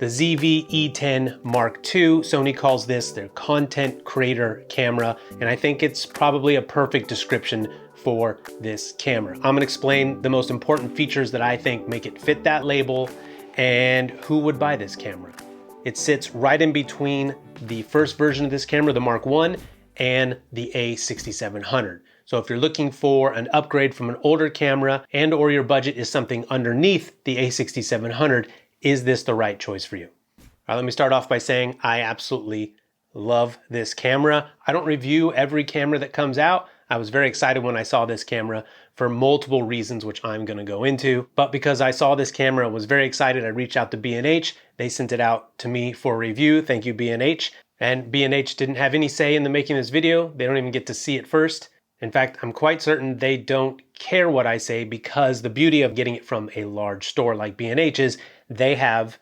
The ZV-E10 Mark II, Sony calls this their content creator camera, and I think it's probably a perfect description for this camera. I'm gonna explain the most important features that I think make it fit that label and who would buy this camera. It sits right in between the first version of this camera, the Mark I, and the A6700. So if you're looking for an upgrade from an older camera and or your budget is something underneath the A6700, is this the right choice for you? All right, let me start off by saying I absolutely love this camera. I don't review every camera that comes out. I was very excited when I saw this camera for multiple reasons, which I'm gonna go into. But because I saw this camera, I was very excited. I reached out to B&H. They sent it out to me for review. Thank you, B&H. And B&H didn't have any say in the making of this video. They don't even get to see it first. In fact, I'm quite certain they don't care what I say, because the beauty of getting it from a large store like B&H is they have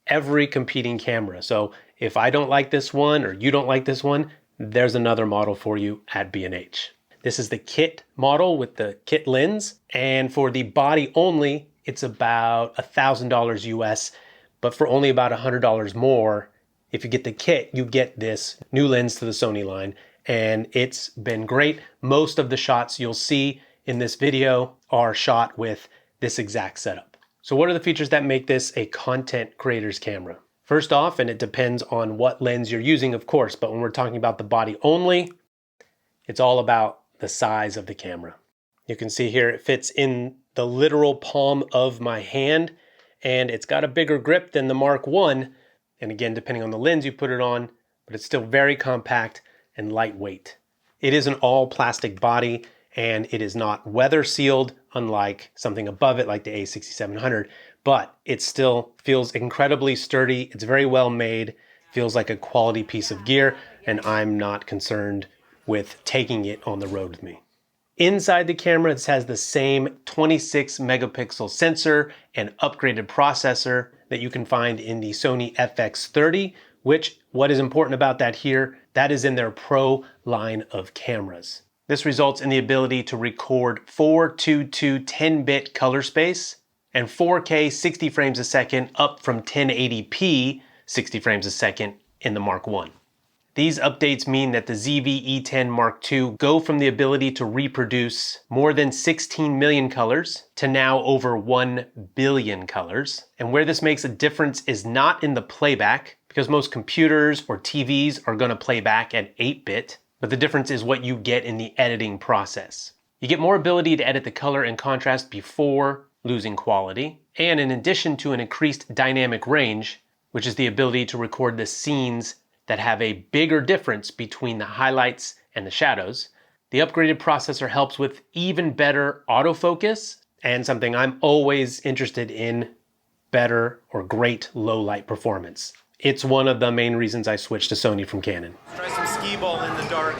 every competing camera. So if I don't like this one or you don't like this one, there's another model for you at B&H. This is the kit model with the kit lens. And for the body only, it's about $1,000 US, but for only about $100 more, if you get the kit, you get this new lens to the Sony line. And it's been great. Most of the shots you'll see in this video are shot with this exact setup. So what are the features that make this a content creator's camera? First off, and it depends on what lens you're using, of course, but when we're talking about the body only, it's all about the size of the camera. You can see here it fits in the literal palm of my hand, and it's got a bigger grip than the Mark I. And again, depending on the lens you put it on, but it's still very compact and lightweight. It is an all plastic body, and it is not weather sealed, unlike something above it like the A6700, but it still feels incredibly sturdy. It's very well made, feels like a quality piece of gear, and I'm not concerned with taking it on the road with me. Inside the camera, this has the same 26 megapixel sensor and upgraded processor that you can find in the Sony FX30, which, what is important about that here, that is in their Pro line of cameras. This results in the ability to record 422 10-bit color space and 4K 60 frames a second, up from 1080p 60 frames a second in the Mark I. These updates mean that the ZV-E10 Mark II go from the ability to reproduce more than 16 million colors to now over 1 billion colors. And where this makes a difference is not in the playback, because most computers or TVs are going to play back at 8-bit, but the difference is what you get in the editing process. You get more ability to edit the color and contrast before losing quality, and in addition to an increased dynamic range, which is the ability to record the scenes that have a bigger difference between the highlights and the shadows, the upgraded processor helps with even better autofocus, and something I'm always interested in, better or great low light performance. It's one of the main reasons I switched to Sony from Canon. Try some skee ball in the dark,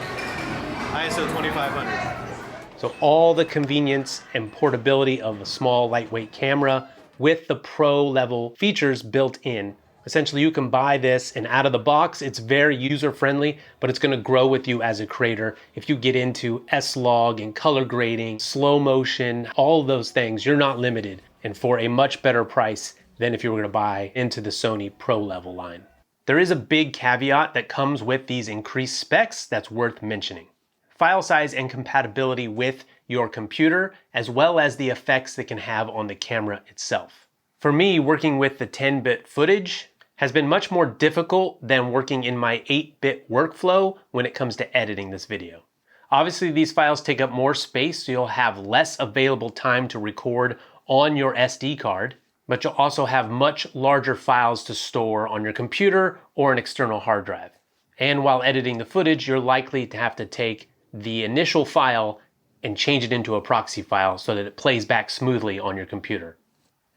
ISO 2500. So all the convenience and portability of a small lightweight camera with the pro level features built in. Essentially, you can buy this and out of the box, it's very user friendly, but it's gonna grow with you as a creator. If you get into S-Log and color grading, slow motion, all of those things, you're not limited, and for a much better price than if you were gonna buy into the Sony Pro level line. There is a big caveat that comes with these increased specs that's worth mentioning. File size and compatibility with your computer, as well as the effects that can have on the camera itself. For me, working with the 10-bit footage has been much more difficult than working in my 8-bit workflow when it comes to editing this video. Obviously, these files take up more space, so you'll have less available time to record on your SD card, but you'll also have much larger files to store on your computer or an external hard drive. And while editing the footage, you're likely to have to take the initial file and change it into a proxy file so that it plays back smoothly on your computer.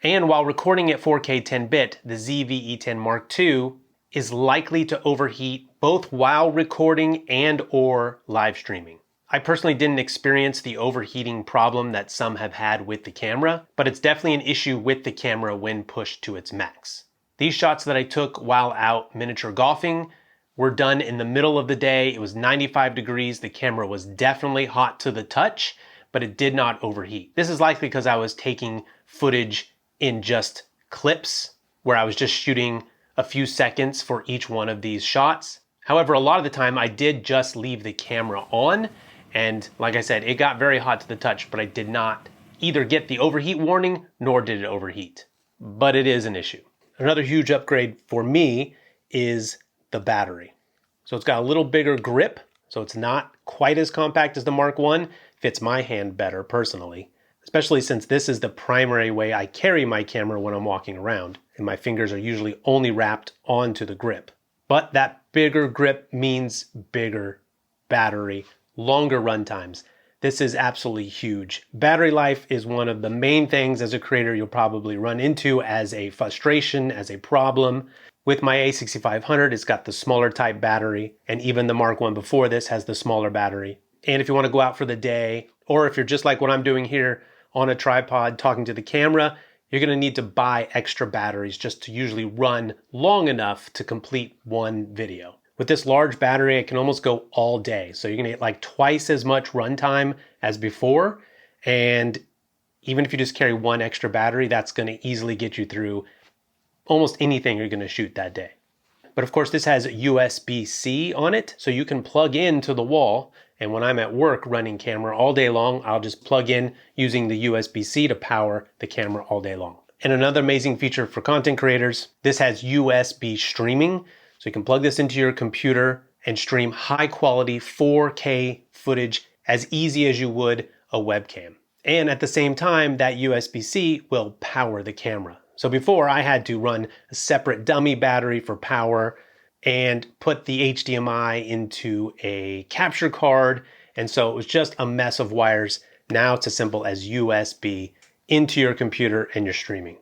And while recording at 4K 10-bit, the ZV-E10 Mark II is likely to overheat both while recording and or live streaming. I personally didn't experience the overheating problem that some have had with the camera, but it's definitely an issue with the camera when pushed to its max. These shots that I took while out miniature golfing were done in the middle of the day. It was 95 degrees. The camera was definitely hot to the touch, but it did not overheat. This is likely because I was taking footage in just clips where I was just shooting a few seconds for each one of these shots. However, a lot of the time I did just leave the camera on, and like I said, it got very hot to the touch, but I did not either get the overheat warning nor did it overheat. But it is an issue. Another huge upgrade for me is the battery. So it's got a little bigger grip, so it's not quite as compact as the Mark I. Fits my hand better personally, especially since this is the primary way I carry my camera when I'm walking around, and my fingers are usually only wrapped onto the grip. But that bigger grip means bigger battery, longer run times. This is absolutely huge. Battery life is one of the main things as a creator you'll probably run into as a frustration, as a problem. With my A6500, it's got the smaller type battery, and even the Mark I before this has the smaller battery. And if you want to go out for the day, or if you're just like what I'm doing here on a tripod talking to the camera, you're going to need to buy extra batteries just to usually run long enough to complete one video. With this large battery, it can almost go all day. So you're going to get like twice as much runtime as before. And even if you just carry one extra battery, that's going to easily get you through almost anything you're going to shoot that day. But of course, this has USB-C on it, so you can plug into the wall. And when I'm at work running camera all day long, I'll just plug in using the USB-C to power the camera all day long. And another amazing feature for content creators, this has USB streaming. So you can plug this into your computer and stream high quality 4K footage as easy as you would a webcam. And at the same time, that USB-C will power the camera. So before I had to run a separate dummy battery for power and put the HDMI into a capture card. And so it was just a mess of wires. Now it's as simple as USB into your computer and you're streaming.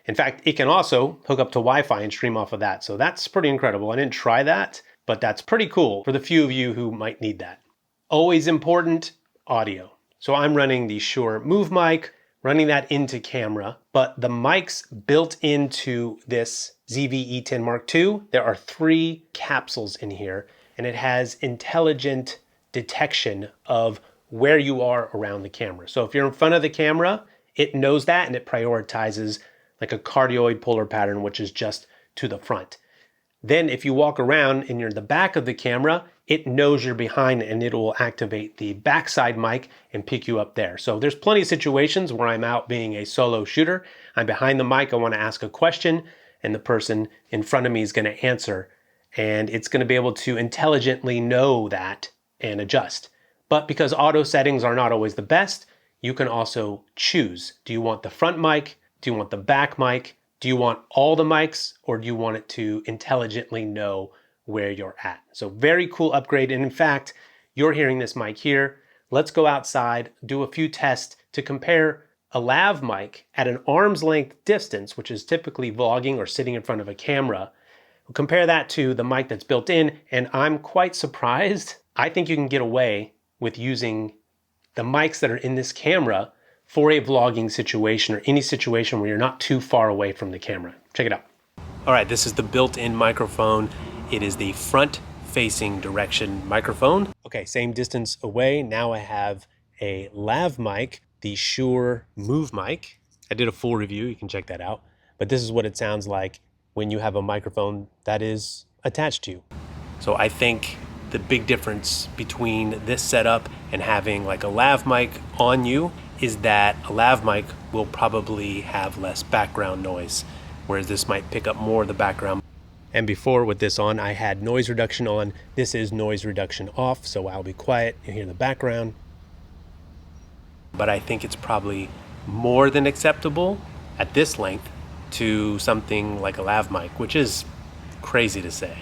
In fact, it can also hook up to Wi-Fi and stream off of that. So that's pretty incredible. I didn't try that, but that's pretty cool for the few of you who might need that. Always important, audio. So I'm running the Shure Move mic, running that into camera, but the mics built into this ZV-E10 Mark II, there are 3 capsules in here, and it has intelligent detection of where you are around the camera. So if you're in front of the camera, it knows that and it prioritizes like a cardioid polar pattern, which is just to the front. Then if you walk around and you're in the back of the camera, it knows you're behind and it will activate the backside mic and pick you up there. So there's plenty of situations where I'm out being a solo shooter. I'm behind the mic, I want to ask a question, and the person in front of me is going to answer. And it's going to be able to intelligently know that and adjust. But because auto settings are not always the best, you can also choose. Do you want the front mic? Do you want the back mic? Do you want all the mics, or do you want it to intelligently know where you're at? So very cool upgrade. And in fact, you're hearing this mic here. Let's go outside, do a few tests to compare a lav mic at an arm's length distance, which is typically vlogging or sitting in front of a camera. We'll compare that to the mic that's built in, and I'm quite surprised. I think you can get away with using the mics that are in this camera for a vlogging situation or any situation where you're not too far away from the camera. Check it out. All right, this is the built-in microphone. It is the front-facing direction microphone. Okay, same distance away. Now I have a lav mic, the Shure Move mic. I did a full review, you can check that out. But this is what it sounds like when you have a microphone that is attached to you. So I think the big difference between this setup and having like a lav mic on you is that a lav mic will probably have less background noise, whereas this might pick up more of the background. And before with this on, I had noise reduction on. This is noise reduction off, so I'll be quiet. You hear the background. But I think it's probably more than acceptable at this length to something like a lav mic, which is crazy to say.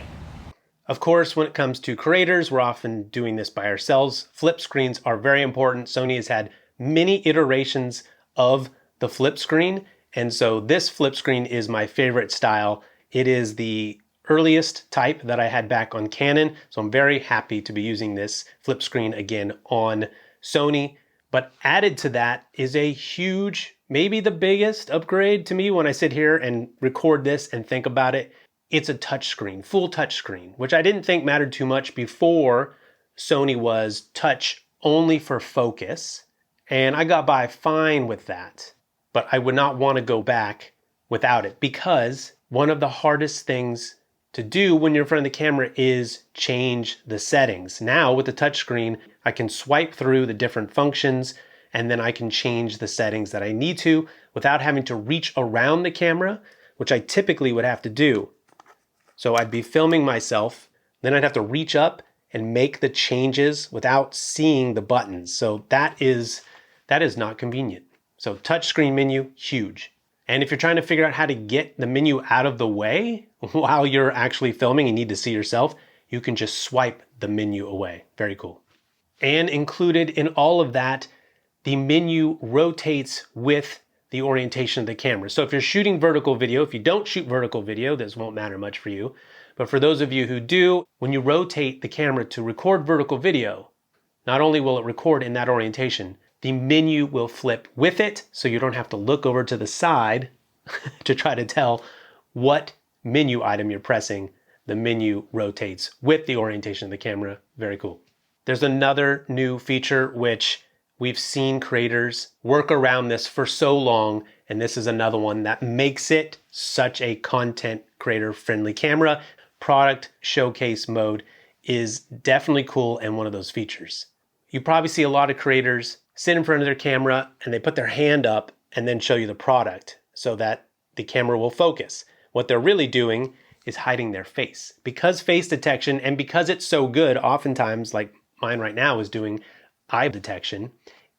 Of course, when it comes to creators, we're often doing this by ourselves. Flip screens are very important. Sony has had many iterations of the flip screen, and so this flip screen is my favorite style. It is the earliest type that I had back on Canon, so I'm very happy to be using this flip screen again on Sony. But added to that is a huge, maybe the biggest upgrade to me when I sit here and record this and think about it. It's a touchscreen, full touchscreen, which I didn't think mattered too much before. Sony was touch only for focus, and I got by fine with that. But I would not want to go back without it because One of the hardest things to do when you're in front of the camera is change the settings. Now with the touchscreen, I can swipe through the different functions and then I can change the settings that I need to without having to reach around the camera, which I typically would have to do. So I'd be filming myself, then I'd have to reach up and make the changes without seeing the buttons. So that is not convenient. So touchscreen menu, huge. And if you're trying to figure out how to get the menu out of the way while you're actually filming and need to see yourself, you can just swipe the menu away. Very cool. And included in all of that, the menu rotates with the orientation of the camera. So if you're shooting vertical video, if you don't shoot vertical video, this won't matter much for you. But for those of you who do, when you rotate the camera to record vertical video, not only will it record in that orientation, the menu will flip with it, so you don't have to look over to the side to try to tell what menu item you're pressing. The menu rotates with the orientation of the camera. Very cool. There's another new feature which we've seen creators work around this for so long, and this is another one that makes it such a content creator friendly camera. Product showcase mode is definitely cool and one of those features. You probably see a lot of creators sit in front of their camera and they put their hand up and then show you the product so that the camera will focus. What they're really doing is hiding their face. Because face detection, and because it's so good, oftentimes, like mine right now is doing eye detection,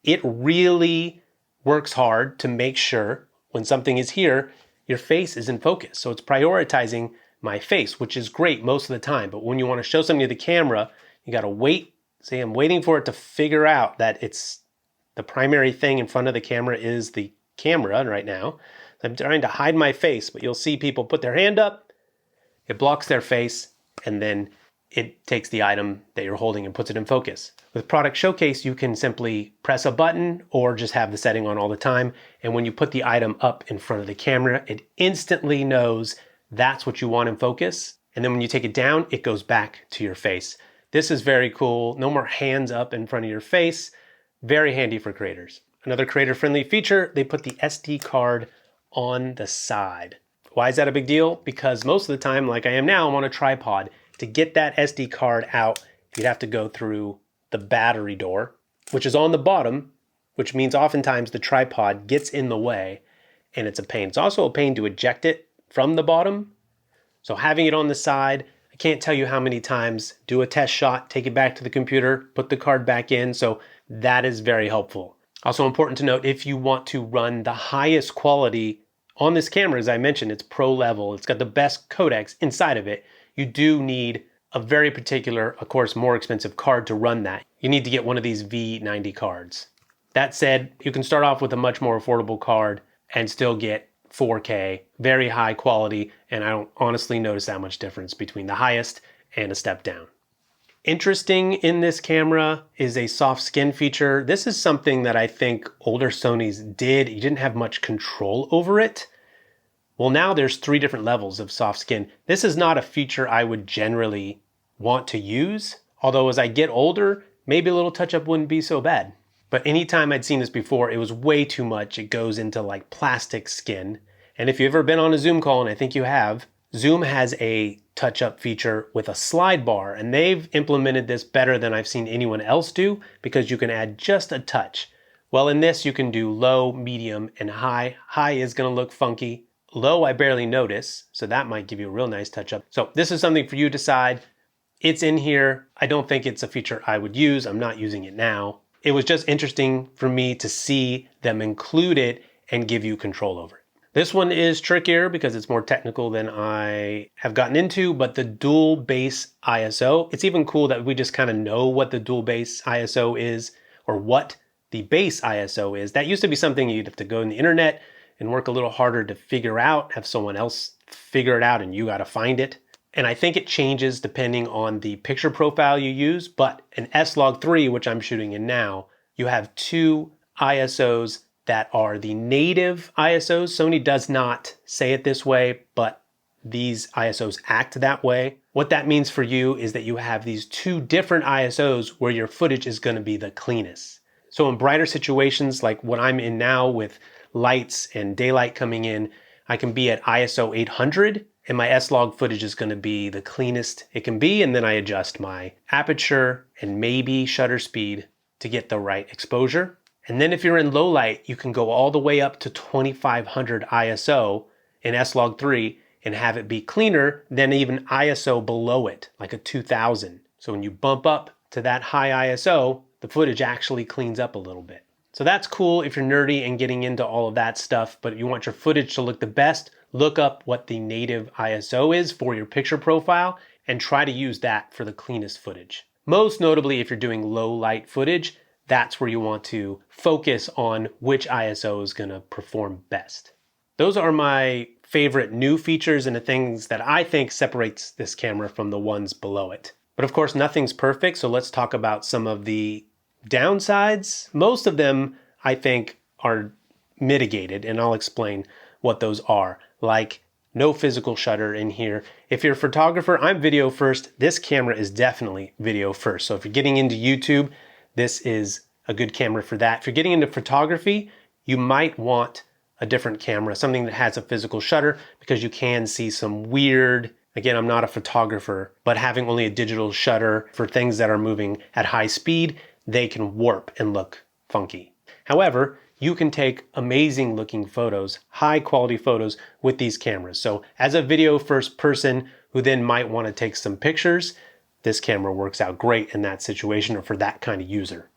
it really works hard to make sure when something is here, your face is in focus. So it's prioritizing my face, which is great most of the time. But when you want to show something to the camera, you got to wait. See, I'm waiting for it to figure out that it's the primary thing in front of the camera is the camera right now. I'm trying to hide my face, but you'll see people put their hand up, it blocks their face, and then it takes the item that you're holding and puts it in focus. With Product Showcase, you can simply press a button or just have the setting on all the time. And when you put the item up in front of the camera, it instantly knows that's what you want in focus. And then when you take it down, it goes back to your face. This is very cool. No more hands up in front of your face. Very handy for creators. Another creator-friendly feature, they put the SD card on the side. Why is that a big deal? Because most of the time, like I am now, I'm on a tripod. To get that SD card out, you'd have to go through the battery door, which is on the bottom, which means oftentimes the tripod gets in the way and it's a pain. It's also a pain to eject it from the bottom. So having it on the side, I can't tell you how many times, do a test shot, take it back to the computer, put the card back in. So that is very helpful. Also important to note, if you want to run the highest quality on this camera, as I mentioned, it's pro level. It's got the best codecs inside of it. You do need a very particular, of course, more expensive card to run that. You need to get one of these V90 cards. That said, you can start off with a much more affordable card and still get 4K, very high quality, and I don't honestly notice that much difference between the highest and a step down. Interesting in this camera is a soft skin feature. This is something that I think older Sonys did. You didn't have much control over it. Well, now there's 3 different levels of soft skin. This is not a feature I would generally want to use, although as I get older, maybe a little touch-up wouldn't be so bad. But anytime I'd seen this before, it was way too much. It goes into like plastic skin. And if you've ever been on a Zoom call, and I think you have, Zoom has a touch-up feature with a slide bar, and they've implemented this better than I've seen anyone else do because you can add just a touch. Well, in this, you can do low, medium, and high. High is going to look funky. Low, I barely notice, so that might give you a real nice touch-up. So this is something for you to decide. It's in here. I don't think it's a feature I would use. I'm not using it now. It was just interesting for me to see them include it and give you control over it. This one is trickier because it's more technical than I have gotten into, but the dual base ISO, it's even cool that we just kind of know what the dual base ISO is or what the base ISO is. That used to be something you'd have to go on the internet and work a little harder to figure out, have someone else figure it out and you got to find it. And I think it changes depending on the picture profile you use, but in S-Log3, which I'm shooting in now, you have 2 ISOs that are the native ISOs. Sony does not say it this way, but these ISOs act that way. What that means for you is that you have these 2 different ISOs where your footage is going to be the cleanest. So in brighter situations like what I'm in now with lights and daylight coming in, I can be at ISO 800 and my S-Log footage is going to be the cleanest it can be, and then I adjust my aperture and maybe shutter speed to get the right exposure. And then if you're in low light, you can go all the way up to 2500 ISO in S-Log 3 and have it be cleaner than even ISO below it, like a 2000. So when you bump up to that high ISO, the footage actually cleans up a little bit. So that's cool if you're nerdy and getting into all of that stuff, but if you want your footage to look the best, look up what the native ISO is for your picture profile and try to use that for the cleanest footage. Most notably, if you're doing low light footage, that's where you want to focus on which ISO is going to perform best. Those are my favorite new features and the things that I think separates this camera from the ones below it. But of course, nothing's perfect, so let's talk about some of the downsides. Most of them, I think, are mitigated, and I'll explain what those are, like no physical shutter in here. If you're a photographer, I'm video first. This camera is definitely video first. So if you're getting into YouTube, this is a good camera for that. If you're getting into photography, you might want a different camera, something that has a physical shutter, because you can see some weird, again, I'm not a photographer, but having only a digital shutter for things that are moving at high speed, they can warp and look funky. However, you can take amazing looking photos, high quality photos with these cameras. So as a video first person who then might want to take some pictures, this camera works out great in that situation or for that kind of user.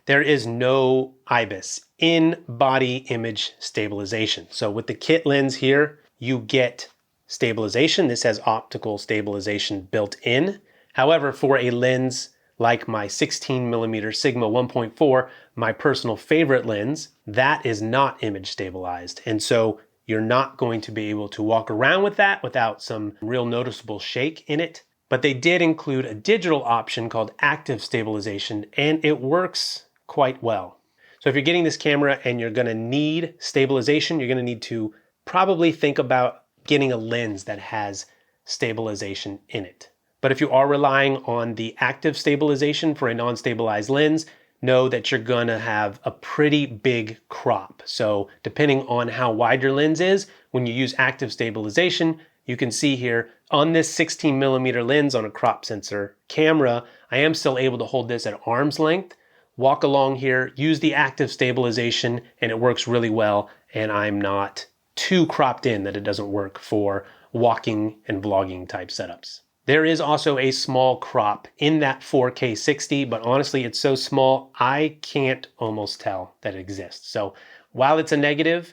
There is no IBIS, in-body image stabilization. So with the kit lens here, you get stabilization. This has optical stabilization built in. However, for a lens like my 16mm Sigma 1.4, my personal favorite lens, that is not image stabilized. And so you're not going to be able to walk around with that without some real noticeable shake in it. But they did include a digital option called active stabilization, and it works quite well. So if you're getting this camera and you're gonna need stabilization, you're gonna need to probably think about getting a lens that has stabilization in it. But if you are relying on the active stabilization for a non-stabilized lens, know that you're gonna have a pretty big crop. So depending on how wide your lens is, when you use active stabilization, you can see here on this 16mm lens on a crop sensor camera, I am still able to hold this at arm's length, walk along here, use the active stabilization, and it works really well. And I'm not too cropped in that it doesn't work for walking and vlogging type setups. There is also a small crop in that 4K 60, but honestly, it's so small, I can't almost tell that it exists. So while it's a negative,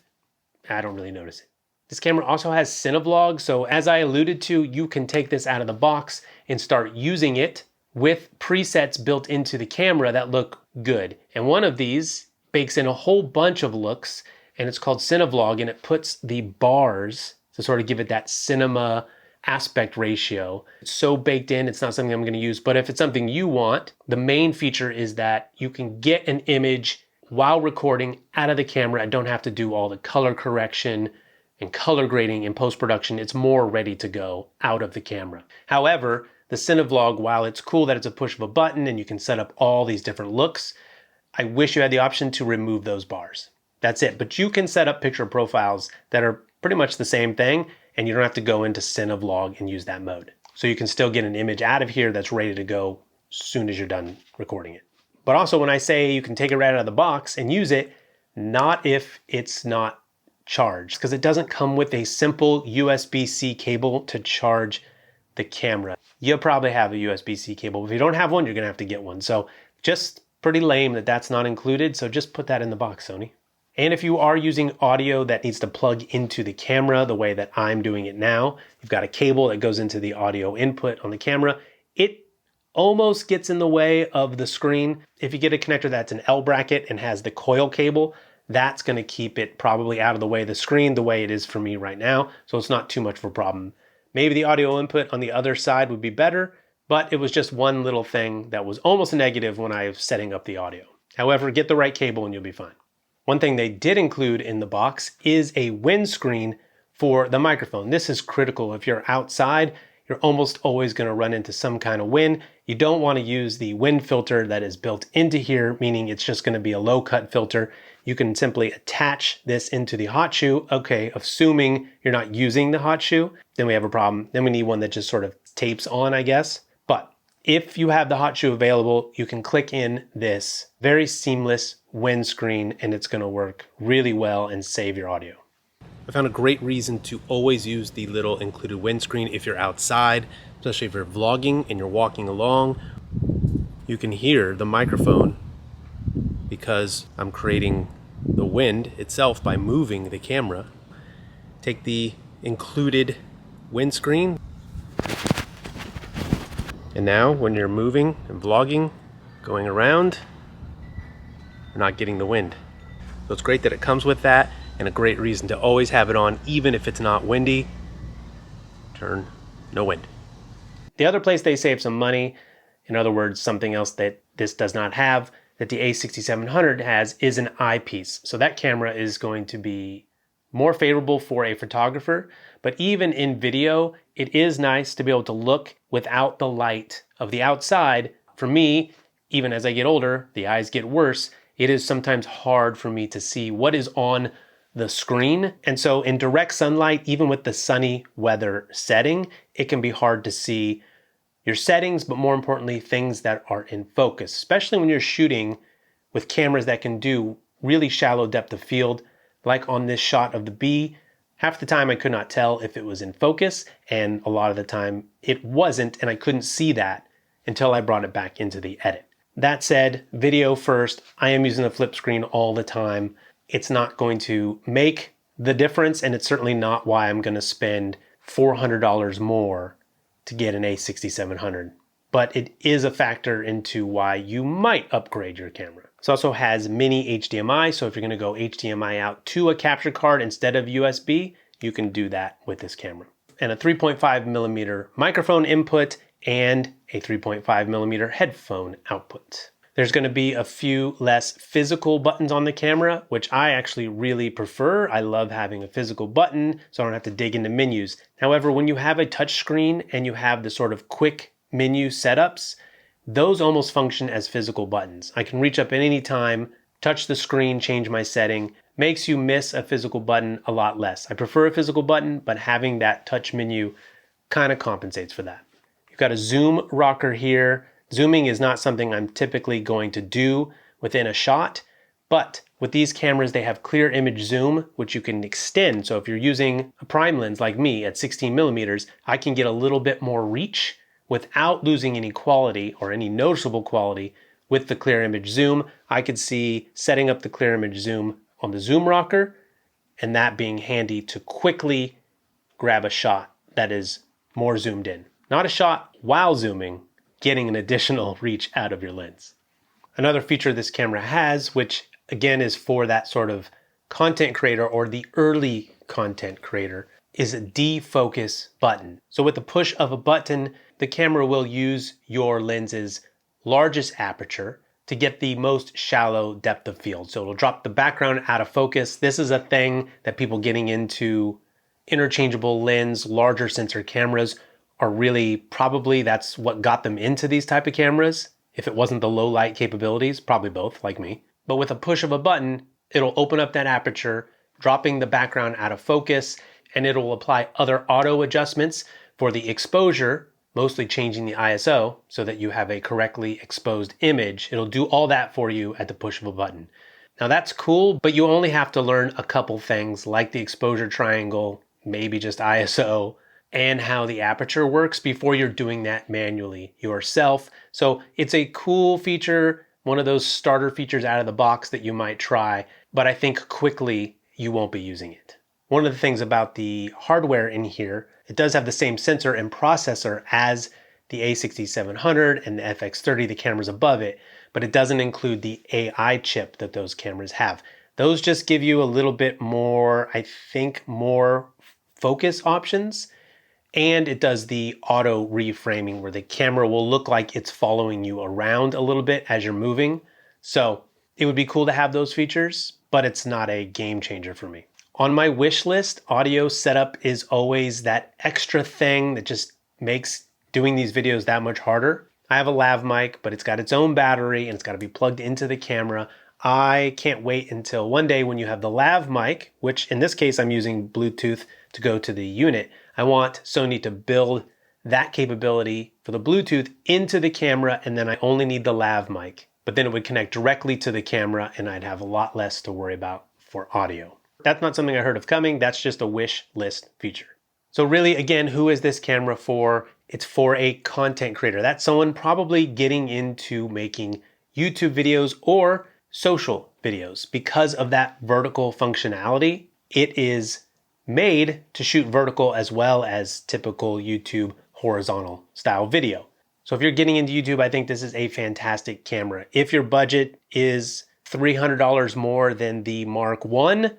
I don't really notice it. This camera also has Cinevlog, so as I alluded to, you can take this out of the box and start using it with presets built into the camera that look good. And one of these bakes in a whole bunch of looks, and it's called Cinevlog, and it puts the bars to sort of give it that cinema aspect ratio. It's so baked in, it's not something I'm gonna use, but if it's something you want, the main feature is that you can get an image while recording out of the camera and don't have to do all the color correction and color grading in post-production. It's more ready to go out of the camera. However, the Cinevlog, while it's cool that it's a push of a button and you can set up all these different looks, I wish you had the option to remove those bars. That's it, but you can set up picture profiles that are pretty much the same thing, and you don't have to go into Cinevlog and use that mode. So you can still get an image out of here that's ready to go as soon as you're done recording it. But also when I say you can take it right out of the box and use it, not if it's not charged, because it doesn't come with a simple USB-C cable to charge the camera. You'll probably have a USB-C cable. If you don't have one, you're gonna have to get one. So just pretty lame that that's not included, so just put that in the box, Sony. And if you are using audio that needs to plug into the camera the way that I'm doing it now, you've got a cable that goes into the audio input on the camera. It almost gets in the way of the screen. If you get a connector that's an L bracket and has the coil cable, that's gonna keep it probably out of the way of the screen the way it is for me right now, so it's not too much of a problem. Maybe the audio input on the other side would be better, but it was just one little thing that was almost a negative when I was setting up the audio. However, get the right cable and you'll be fine. One thing they did include in the box is a windscreen for the microphone. This is critical if you're outside. you're almost always going to run into some kind of wind. You don't want to use the wind filter that is built into here, meaning it's just going to be a low cut filter. You can simply attach this into the hot shoe. Okay, assuming you're not using the hot shoe, then we have a problem. Then we need one that just sort of tapes on, I guess. But if you have the hot shoe available, you can click in this very seamless windscreen and it's going to work really well and save your audio. I found a great reason to always use the little included windscreen if you're outside, especially if you're vlogging and you're walking along. You can hear the microphone because I'm creating the wind itself by moving the camera. Take the included windscreen, and now when you're moving and vlogging, going around, you're not getting the wind. So it's great that it comes with that, and a great reason to always have it on even if it's not windy. Turn, no wind. The other place they save some money, in other words, something else that this does not have, that the A6700 has, is an eyepiece. So that camera is going to be more favorable for a photographer, but even in video, it is nice to be able to look without the light of the outside. For me, even as I get older, the eyes get worse. It is sometimes hard for me to see what is on the screen. And so in direct sunlight, even with the sunny weather setting, it can be hard to see your settings, but more importantly, things that are in focus, especially when you're shooting with cameras that can do really shallow depth of field, like on this shot of the bee. Half the time I could not tell if it was in focus, and a lot of the time it wasn't, and I couldn't see that until I brought it back into the edit. That said, video first. I am using the flip screen all the time. It's not going to make the difference, and it's certainly not why I'm going to spend $400 more to get an A6700. But it is a factor into why you might upgrade your camera. This also has mini HDMI, so if you're going to go HDMI out to a capture card instead of USB, you can do that with this camera. And a 3.5 millimeter microphone input and a 3.5 millimeter headphone output. There's going to be a few less physical buttons on the camera, which I actually really prefer. I love having a physical button, so I don't have to dig into menus. However, when you have a touch screen and you have the sort of quick menu setups, those almost function as physical buttons. I can reach up at any time, touch the screen, change my setting. Makes you miss a physical button a lot less. I prefer a physical button, but having that touch menu kind of compensates for that. You've got a zoom rocker here. Zooming is not something I'm typically going to do within a shot, but with these cameras, they have clear image zoom, which you can extend. So if you're using a prime lens like me at 16 millimeters, I can get a little bit more reach without losing any quality or any noticeable quality with the clear image zoom. I could see setting up the clear image zoom on the zoom rocker and that being handy to quickly grab a shot that is more zoomed in. Not a shot while zooming, getting an additional reach out of your lens. Another feature this camera has, which again is for that sort of content creator or the early content creator, is a defocus button. So with the push of a button, the camera will use your lens's largest aperture to get the most shallow depth of field. So it'll drop the background out of focus. This is a thing that people getting into interchangeable lens, larger sensor cameras are really probably that's what got them into these type of cameras. If it wasn't the low light capabilities, probably both, like me. But with a push of a button, it'll open up that aperture, dropping the background out of focus, and it'll apply other auto adjustments for the exposure, mostly changing the ISO so that you have a correctly exposed image. It'll do all that for you at the push of a button. Now that's cool, but you only have to learn a couple things like the exposure triangle, maybe just ISO, and how the aperture works before you're doing that manually yourself. So it's a cool feature, one of those starter features out of the box that you might try, but I think quickly you won't be using it. One of the things about the hardware in here, it does have the same sensor and processor as the A6700 and the FX30, the cameras above it, but it doesn't include the AI chip that those cameras have. Those just give you a little bit more, I think, more focus options. And it does the auto reframing where the camera will look like it's following you around a little bit as you're moving. So it would be cool to have those features, but it's not a game changer for me. On my wish list, audio setup is always that extra thing that just makes doing these videos that much harder. I have a lav mic, but it's got its own battery and it's got to be plugged into the camera. I can't wait until one day when you have the lav mic, which in this case I'm using Bluetooth to go to the unit. I want Sony to build that capability for the Bluetooth into the camera, and then I only need the lav mic. But then it would connect directly to the camera and I'd have a lot less to worry about for audio. That's not something I heard of coming, that's just a wish list feature. So really, again, who is this camera for? It's for a content creator. That's someone probably getting into making YouTube videos or social videos. Because of that vertical functionality, it is made to shoot vertical as well as typical YouTube horizontal style video. So if you're getting into YouTube, I think this is a fantastic camera. If your budget is $300 more than the Mark I,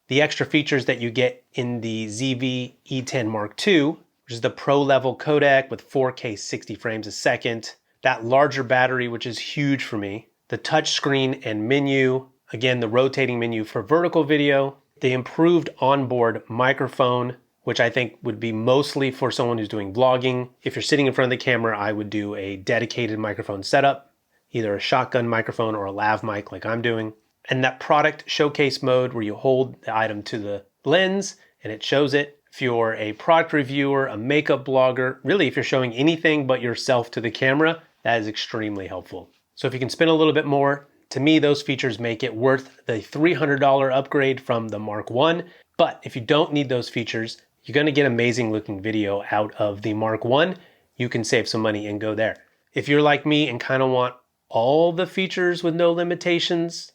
the extra features that you get in the ZV E10 Mark II, which is the pro level codec with 4K 60 frames a second, that larger battery, which is huge for me, the touch screen and menu, again, the rotating menu for vertical video, the improved onboard microphone, which I think would be mostly for someone who's doing vlogging. If you're sitting in front of the camera, I would do a dedicated microphone setup, either a shotgun microphone or a lav mic like I'm doing. And that product showcase mode where you hold the item to the lens and it shows it. If you're a product reviewer, a makeup blogger, really if you're showing anything but yourself to the camera, that is extremely helpful. So if you can spend a little bit more, to me, those features make it worth the $300 upgrade from the Mark I. But if you don't need those features, you're gonna get amazing looking video out of the Mark I. You can save some money and go there. If you're like me and kind of want all the features with no limitations,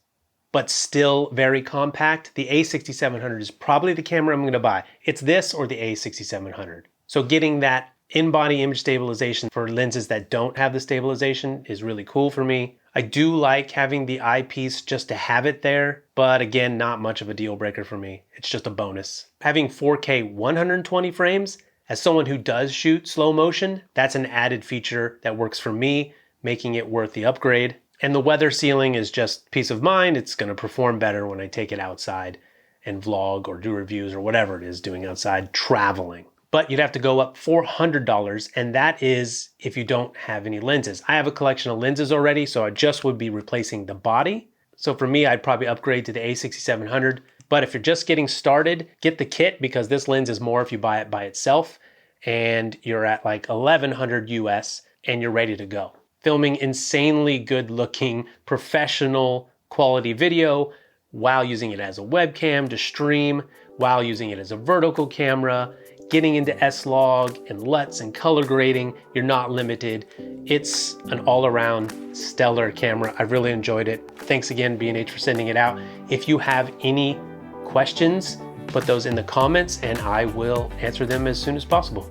but still very compact, the A6700 is probably the camera I'm gonna buy. It's this or the A6700. So getting that in-body image stabilization for lenses that don't have the stabilization is really cool for me. I do like having the eyepiece just to have it there, but again, not much of a deal breaker for me. It's just a bonus. Having 4K 120 frames, as someone who does shoot slow motion, that's an added feature that works for me, making it worth the upgrade. And the weather sealing is just peace of mind. It's gonna perform better when I take it outside and vlog or do reviews or whatever it is doing outside, traveling. But you'd have to go up $400, and that is if you don't have any lenses. I have a collection of lenses already, so I just would be replacing the body. So for me, I'd probably upgrade to the A6700. But if you're just getting started, get the kit because this lens is more if you buy it by itself, and you're at like 1100 US and you're ready to go. Filming insanely good looking professional quality video while using it as a webcam to stream, while using it as a vertical camera, getting into S-Log and LUTs and color grading, you're not limited. It's an all-around stellar camera. I really enjoyed it. Thanks again, B&H, for sending it out. If you have any questions, put those in the comments and I will answer them as soon as possible.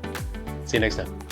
See you next time.